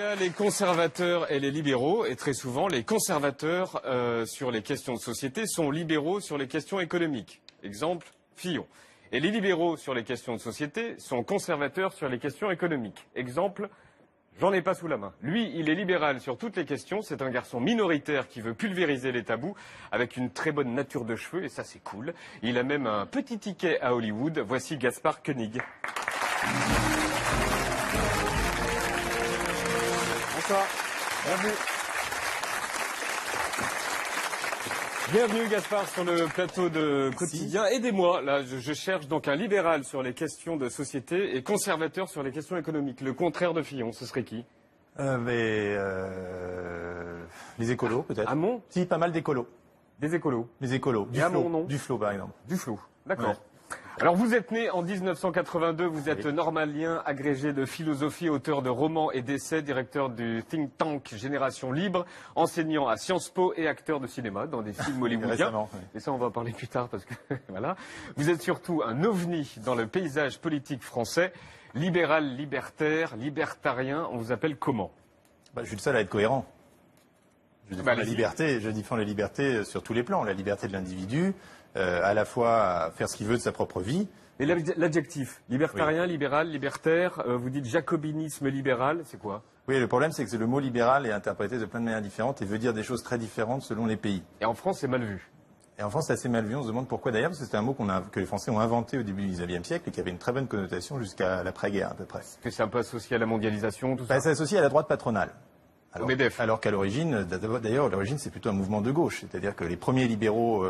y a les conservateurs et les libéraux, et très souvent, les conservateurs sur les questions de société sont libéraux sur les questions économiques. Exemple, Fillon. Et les libéraux sur les questions de société sont conservateurs sur les questions économiques. Exemple, j'en ai pas sous la main. Lui, il est libéral sur toutes les questions. C'est un garçon minoritaire qui veut pulvériser les tabous avec une très bonne nature de cheveux, et ça, c'est cool. Il a même un petit ticket à Hollywood. Voici Gaspard Koenig. Bonsoir. Bienvenue. Bienvenue Gaspard sur le plateau de Quotidien. Aidez-moi, là je cherche donc un libéral sur les questions de société et conservateur sur les questions économiques. Le contraire de Fillon, ce serait qui? Les écolos peut-être. Hamon? Si, pas mal d'écolos. Des écolos. Les écolos. Duflo par exemple. Duflo, d'accord. Ouais. Alors vous êtes né en 1982, vous êtes normalien, agrégé de philosophie, auteur de romans et d'essais, directeur du think tank Génération Libre, enseignant à Sciences Po et acteur de cinéma dans des films hollywoodiens. Oui. Et ça on va en parler plus tard parce que voilà. Vous êtes surtout un ovni dans le paysage politique français, libéral, libertaire, libertarien, on vous appelle comment? Je suis le seul à être cohérent. Je défends la liberté, je défends la liberté sur tous les plans, la liberté de l'individu, à la fois à faire ce qu'il veut de sa propre vie. Et l'adjectif, libertarien, libéral, libertaire, vous dites jacobinisme libéral, c'est quoi? Oui, le problème c'est que le mot libéral est interprété de plein de manières différentes et veut dire des choses très différentes selon les pays. Et en France, c'est mal vu. Et en France, c'est assez mal vu, on se demande pourquoi d'ailleurs, parce que c'est un mot que les Français ont inventé au début du XIXe siècle et qui avait une très bonne connotation jusqu'à l'après-guerre à peu près. Que c'est un peu associé à la mondialisation, tout ça? C'est associé à la droite patronale. Alors qu'à l'origine, d'ailleurs, l'origine c'est plutôt un mouvement de gauche, c'est-à-dire que les premiers libéraux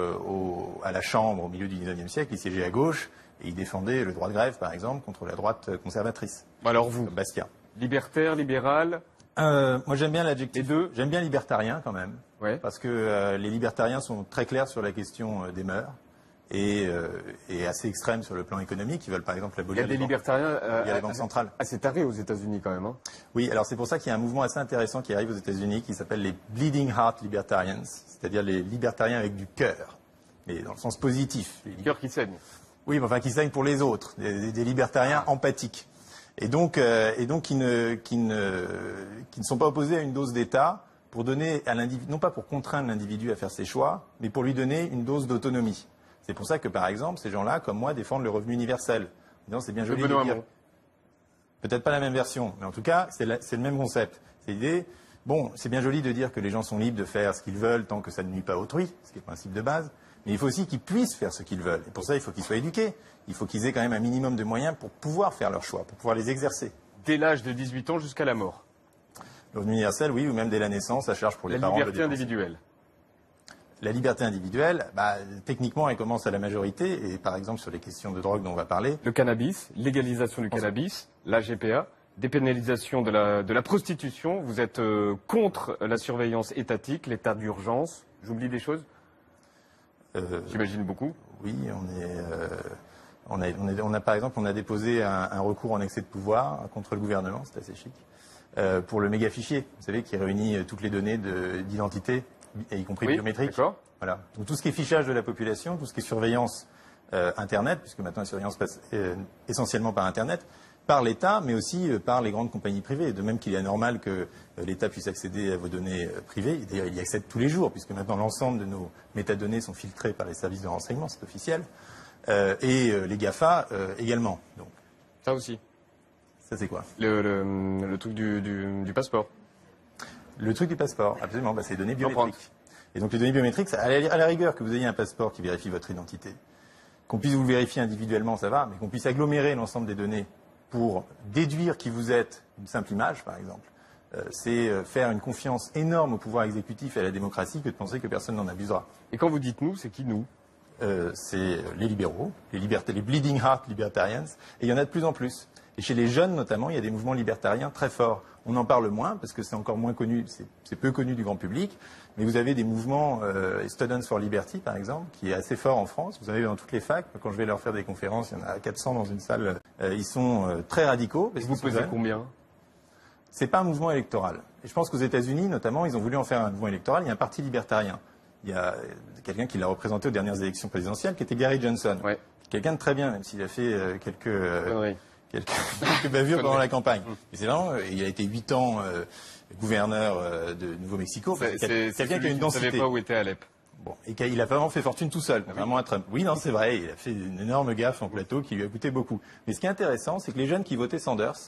à la Chambre au milieu du XIXe siècle, ils siégeaient à gauche et ils défendaient le droit de grève, par exemple, contre la droite conservatrice. Alors vous, Bastia. Libertaire, libéral? Moi j'aime bien l'adjectif. Les deux? J'aime bien libertarien quand même, parce que les libertariens sont très clairs sur la question des mœurs et assez extrêmes sur le plan économique. Ils veulent par exemple abolir les libertariens. Il y a les banques centrales. C'est taré aux États-Unis quand même. Hein. Oui, alors c'est pour ça qu'il y a un mouvement assez intéressant qui arrive aux États-Unis qui s'appelle les Bleeding Heart Libertarians, c'est-à-dire les libertariens avec du cœur, mais dans le sens positif. Du cœur qui saigne. Oui, mais enfin qui saignent pour les autres, des libertariens empathiques. Et donc qui ne sont pas opposés à une dose d'État pour donner à l'individu, non pas pour contraindre l'individu à faire ses choix, mais pour lui donner une dose d'autonomie. C'est pour ça que, par exemple, ces gens-là, comme moi, défendent le revenu universel. C'est bien joli de dire. Peut-être pas la même version, mais en tout cas, c'est le même concept. C'est l'idée. Bon, c'est bien joli de dire que les gens sont libres de faire ce qu'ils veulent tant que ça ne nuit pas à autrui, ce qui est le principe de base. Mais il faut aussi qu'ils puissent faire ce qu'ils veulent. Et pour ça, il faut qu'ils soient éduqués. Il faut qu'ils aient quand même un minimum de moyens pour pouvoir faire leurs choix, pour pouvoir les exercer. Dès l'âge de 18 ans jusqu'à la mort. Le revenu universel, oui, ou même dès la naissance, à charge pour les parents de dépenser. La liberté individuelle. La liberté individuelle, techniquement, elle commence à la majorité, et par exemple sur les questions de drogue dont on va parler. Le cannabis, légalisation du cannabis, la GPA, dépénalisation de la prostitution. Vous êtes contre la surveillance étatique, l'état d'urgence. J'oublie des choses? J'imagine beaucoup. Oui, par exemple, on a déposé un recours en excès de pouvoir contre le gouvernement, c'est assez chic, pour le méga fichier, vous savez, qui réunit toutes les données d'identité, y compris biométriques. Voilà. Donc tout ce qui est fichage de la population, tout ce qui est surveillance Internet, puisque maintenant la surveillance passe essentiellement par Internet, par l'État, mais aussi par les grandes compagnies privées. De même qu'il est anormal que l'État puisse accéder à vos données privées. D'ailleurs, il y accède tous les jours, puisque maintenant l'ensemble de nos métadonnées sont filtrées par les services de renseignement, c'est officiel. Et les GAFA également. Donc. Ça aussi. Ça c'est quoi? Le truc du passeport. Le truc du passeport, absolument, c'est les données biométriques. Et donc les données biométriques, à la rigueur que vous ayez un passeport qui vérifie votre identité, qu'on puisse vous le vérifier individuellement, ça va, mais qu'on puisse agglomérer l'ensemble des données pour déduire qui vous êtes, une simple image par exemple, c'est faire une confiance énorme au pouvoir exécutif et à la démocratie que de penser que personne n'en abusera. Et quand vous dites nous, c'est qui nous? C'est les libéraux, les Bleeding Heart Libertarians, et il y en a de plus en plus. Et chez les jeunes notamment, il y a des mouvements libertariens très forts. On en parle moins parce que c'est encore moins connu, c'est peu connu du grand public. Mais vous avez des mouvements, Students for Liberty par exemple, qui est assez fort en France. Vous en avez dans toutes les facs. Quand je vais leur faire des conférences, il y en a 400 dans une salle. Ils sont très radicaux. Vous pesez combien? C'est pas un mouvement électoral. Et je pense qu'aux États-Unis, notamment, ils ont voulu en faire un mouvement électoral. Il y a un parti libertarien. Il y a quelqu'un qui l'a représenté aux dernières élections présidentielles, qui était Gary Johnson. Ouais. Quelqu'un de très bien, même s'il a fait quelques bavures pendant la campagne. Et c'est vraiment, il a été 8 ans gouverneur de Nouveau-Mexico. C'est quelqu'un qui a une densité. Je ne savais pas où était Alep. Bon, et il a vraiment fait fortune tout seul, contrairement à Trump. Oui, non, c'est vrai, il a fait une énorme gaffe en plateau qui lui a coûté beaucoup. Mais ce qui est intéressant, c'est que les jeunes qui votaient Sanders,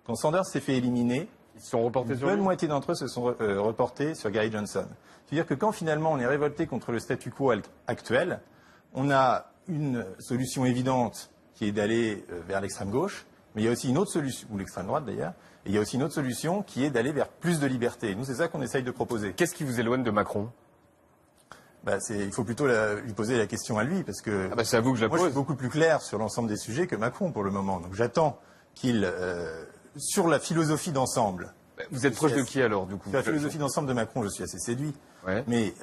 quand Sanders s'est fait éliminer, ils se sont reportés sur lui. Une bonne moitié d'entre eux se sont reportés sur Gary Johnson. C'est-à-dire que quand finalement on est révolté contre le statu quo actuel, on a une solution évidente qui est d'aller vers l'extrême gauche, mais il y a aussi une autre solution, ou l'extrême droite d'ailleurs, et il y a aussi une autre solution qui est d'aller vers plus de liberté. Nous, c'est ça qu'on essaye de proposer. Qu'est-ce qui vous éloigne de Macron ? Il faut plutôt lui poser la question à lui, parce que c'est à vous que je la pose. Moi, je suis beaucoup plus clair sur l'ensemble des sujets que Macron pour le moment. Donc j'attends qu'il, sur la philosophie d'ensemble. Vous êtes proche de qui alors, du coup ? Sur la philosophie d'ensemble de Macron, je suis assez séduit. Ouais. Mais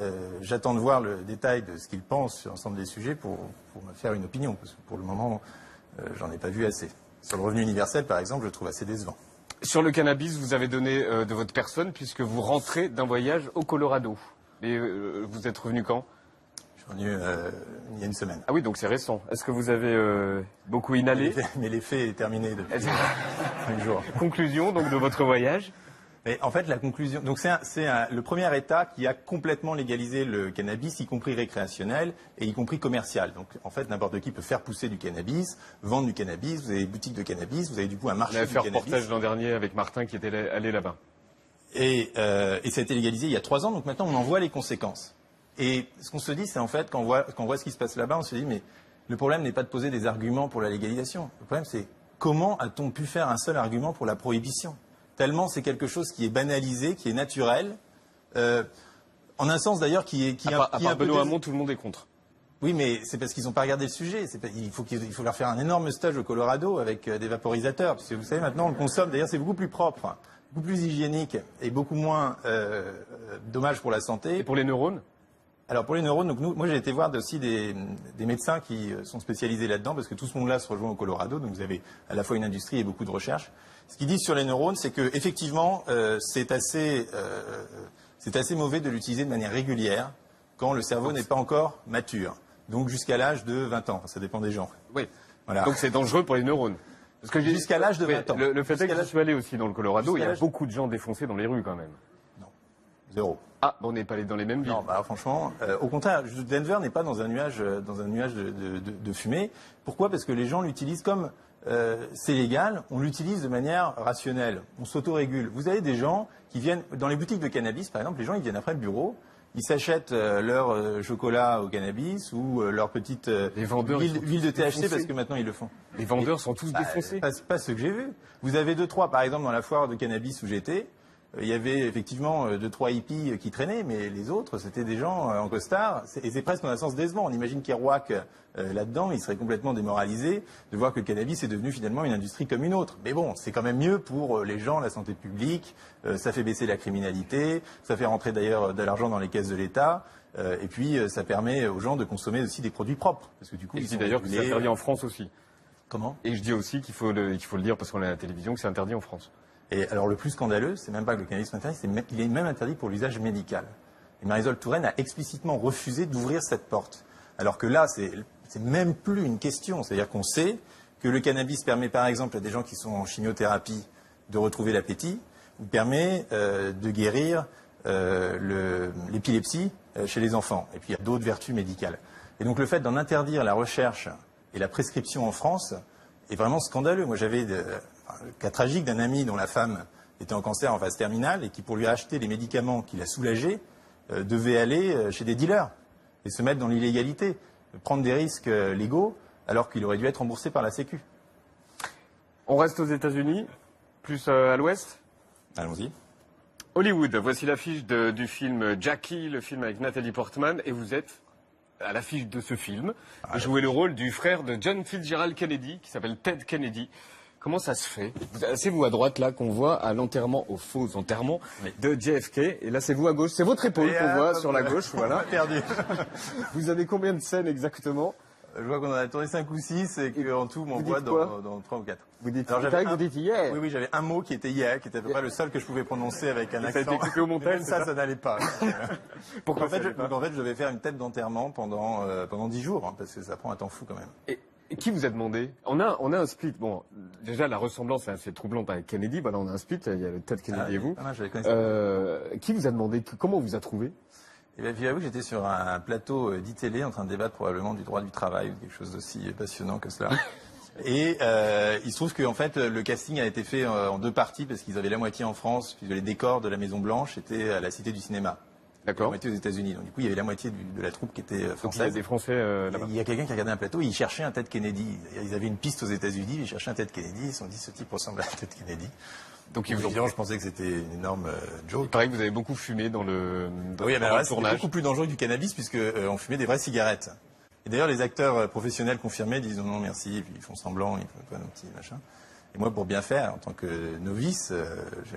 j'attends de voir le détail de ce qu'il pense sur l'ensemble des sujets pour me faire une opinion, parce que pour le moment, j'en ai pas vu assez. Sur le revenu universel, par exemple, je le trouve assez décevant. Sur le cannabis, vous avez donné de votre personne, puisque vous rentrez d'un voyage au Colorado. Et vous êtes revenu quand ? Je suis revenu il y a une semaine. Ah oui, donc c'est récent. Est-ce que vous avez beaucoup inhalé ? Mais l'effet est terminé depuis 5 jours. Conclusion donc de votre voyage ? Mais en fait, la conclusion, donc c'est le premier État qui a complètement légalisé le cannabis, y compris récréationnel et y compris commercial. Donc en fait, n'importe qui peut faire pousser du cannabis, vendre du cannabis. Vous avez des boutiques de cannabis, vous avez du coup un marché du cannabis. On a fait un reportage l'an dernier avec Martin qui était allé là-bas. Et ça a été légalisé il y a 3 ans, donc maintenant on en voit les conséquences. Et ce qu'on se dit, c'est en fait, quand on voit ce qui se passe là-bas, on se dit, mais le problème n'est pas de poser des arguments pour la légalisation. Le problème, c'est comment a-t-on pu faire un seul argument pour la prohibition ? Tellement c'est quelque chose qui est banalisé, qui est naturel, en un sens d'ailleurs qui est à part Benoît Hamon, tout le monde est contre. Oui, mais c'est parce qu'ils n'ont pas regardé le sujet. Il faut leur faire un énorme stage au Colorado avec des vaporisateurs, parce que vous savez maintenant on le consomme. D'ailleurs, c'est beaucoup plus propre, beaucoup plus hygiénique et beaucoup moins dommage pour la santé. Et pour les neurones ? Alors pour les neurones, donc moi j'ai été voir aussi des médecins qui sont spécialisés là-dedans, parce que tout ce monde-là se rejoint au Colorado, donc vous avez à la fois une industrie et beaucoup de recherche. Ce qu'ils disent sur les neurones, c'est que effectivement c'est assez mauvais de l'utiliser de manière régulière quand le cerveau n'est pas encore mature. Donc jusqu'à l'âge de 20 ans, ça dépend des gens. Oui. Voilà. Donc c'est dangereux pour les neurones. Parce que jusqu'à l'âge de 20 ans. Le fait est que je suis allé aussi dans le Colorado, il y a beaucoup de gens défoncés dans les rues quand même. Non, 0. Ah, on n'est pas allé dans les mêmes villes. Non, franchement, au contraire, Denver n'est pas dans un nuage de fumée. Pourquoi ? Parce que les gens l'utilisent comme c'est légal, on l'utilise de manière rationnelle, on s'autorégule. Vous avez des gens qui viennent dans les boutiques de cannabis, par exemple, les gens ils viennent après le bureau. Ils s'achètent leur chocolat au cannabis ou leur petite huile de THC parce que maintenant ils le font. Les vendeurs sont tous défoncés. Pas ceux que j'ai vus. Vous avez 2-3, par exemple, dans la foire de cannabis où j'étais, il y avait effectivement 2-3 hippies qui traînaient, mais les autres, c'était des gens en costard. Et c'est presque dans un sens décevant. On imagine Kerouac là-dedans, il serait complètement démoralisé de voir que le cannabis est devenu finalement une industrie comme une autre. Mais bon, c'est quand même mieux pour les gens, la santé publique, ça fait baisser la criminalité, ça fait rentrer d'ailleurs de l'argent dans les caisses de l'État, et puis ça permet aux gens de consommer aussi des produits propres. Parce que du coup, et je dis d'ailleurs que c'est interdit en France aussi. Comment ? Et je dis aussi qu'il faut le dire parce qu'on est à la télévision que c'est interdit en France. Et alors le plus scandaleux, c'est même pas que le cannabis soit interdit, il est même interdit pour l'usage médical. Et Marisol Touraine a explicitement refusé d'ouvrir cette porte. Alors que là, c'est même plus une question. C'est-à-dire qu'on sait que le cannabis permet par exemple à des gens qui sont en chimiothérapie de retrouver l'appétit, ou permet de guérir l'épilepsie chez les enfants. Et puis il y a d'autres vertus médicales. Et donc le fait d'en interdire la recherche et la prescription en France est vraiment scandaleux. Moi j'avais le cas tragique d'un ami dont la femme était en cancer en phase terminale et qui, pour lui acheter les médicaments qui la soulageaient, devait aller chez des dealers et se mettre dans l'illégalité, prendre des risques légaux alors qu'il aurait dû être remboursé par la Sécu. On reste aux États-Unis, plus à l'ouest. Allons-y. Hollywood, voici l'affiche du film Jackie, le film avec Nathalie Portman, et vous êtes à l'affiche de ce film. Vous jouez le rôle du frère de John Fitzgerald Kennedy, qui s'appelle Ted Kennedy. Comment ça se fait ? C'est vous à droite, là, qu'on voit à l'enterrement, au faux enterrement de JFK. Et là, c'est vous à gauche. C'est votre épaule qu'on voit sur la gauche, voilà. Perdu. Vous avez combien de scènes exactement ? Je vois qu'on en a tourné 5 ou 6 et qu'en tout, on voit dans 3 ou 4. Vous dites vous dites yeah. Oui, j'avais un mot qui était yeah, qui était à peu près le seul que je pouvais prononcer avec un accent. Ça a été coupé au montage, ça n'allait pas. Pourquoi en fait, je devais faire une tête d'enterrement pendant 10 jours, hein, parce que ça prend un temps fou quand même. Et qui vous a demandé ? On a un split. Bon, Déjà, la ressemblance est assez troublante avec Kennedy. Voilà, on a un split, il y a le Ted Kennedy et vous. Je les connaissais. Qui vous a demandé, comment on vous a trouvé? Et bien, j'avoue que j'étais sur un plateau d'e-télé en train de débattre probablement du droit du travail ou quelque chose d'aussi passionnant que cela. Et il se trouve qu'en fait, le casting a été fait en 2 parties parce qu'ils avaient la moitié en France, puis les décors de la Maison Blanche étaient à la Cité du Cinéma. D'accord. La moitié aux États-Unis. Donc du coup, il y avait la moitié de la troupe qui était Donc française. il y a des Français là-bas. Il y a quelqu'un qui regardait un plateau, il cherchait un Ted Kennedy. Ils avaient une piste aux États-Unis, ils cherchaient un Ted Kennedy, ils se sont dit ce type ressemble à Ted Kennedy. Donc ils vous ont... Évidemment, je pensais que c'était une énorme joke. Il paraît que vous avez beaucoup fumé dans le, Oui, mais alors là, c'est tournage. beaucoup plus dangereux que du cannabis puisque on fumait des vraies cigarettes. Et d'ailleurs, les acteurs professionnels confirmés disent non, merci, et puis ils font semblant, ils font pas nos petits machins. Et moi, pour bien faire, en tant que novice,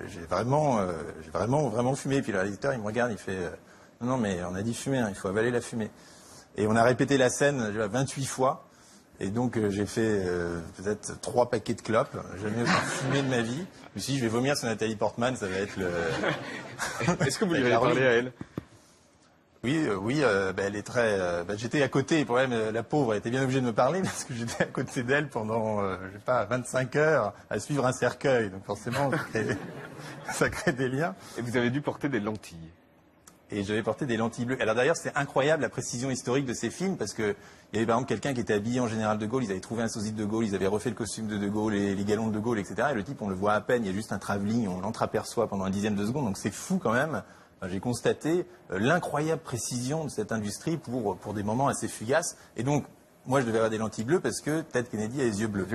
j'ai vraiment fumé. Et puis le réalisateur, il me regarde, il fait non, mais on a dit fumer, hein, il faut avaler la fumée. Et on a répété la scène 28 fois. Et donc j'ai fait peut-être 3 paquets de clopes. Jamais autant fumé de ma vie. Je me suis dit, je vais vomir sur Nathalie Portman, ça va être le... Est-ce que vous lui avez parlé à elle? Oui, elle est très... j'étais à côté, pour elle, la pauvre, elle était bien obligée de me parler parce que j'étais à côté d'elle pendant, 25 heures à suivre un cercueil. Donc forcément, ça crée des liens. Et vous avez dû porter des lentilles. Et j'avais porté des lentilles bleues. Alors d'ailleurs, c'est incroyable la précision historique de ces films, parce que il y avait par exemple quelqu'un qui était habillé en général de Gaulle, ils avaient trouvé un sosie de Gaulle, ils avaient refait le costume de Gaulle, les galons de Gaulle, etc. Et le type, on le voit à peine, il y a juste un travelling, on l'entreaperçoit pendant un dixième de seconde, donc c'est fou quand même. Enfin, j'ai constaté l'incroyable précision de cette industrie pour des moments assez fugaces. Et donc, moi, je devais avoir des lentilles bleues parce que Ted Kennedy a les yeux bleus.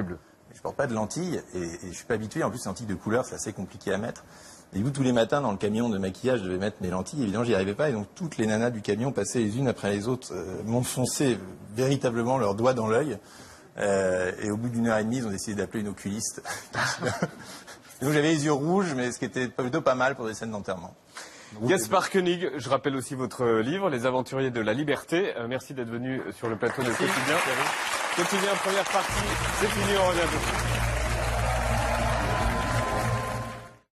Je porte pas de lentilles et je suis pas habitué. En plus, les lentilles de couleur, c'est assez compliqué à mettre. Et du coup, tous les matins, dans le camion de maquillage, je devais mettre mes lentilles. Évidemment, j'y arrivais pas. Et donc, toutes les nanas du camion passaient les unes après les autres, m'enfonçaient véritablement leurs doigts dans l'œil. Et au bout d'1 heure et demie, ils ont décidé d'appeler une oculiste. Donc, j'avais les yeux rouges, mais ce qui était plutôt pas mal pour des scènes d'enterrement. Gaspard Koenig, je rappelle aussi votre livre, Les Aventuriers de la Liberté. Merci d'être venu sur le plateau de Quotidien. Quotidien, première partie, c'est fini, on revient tout de suite.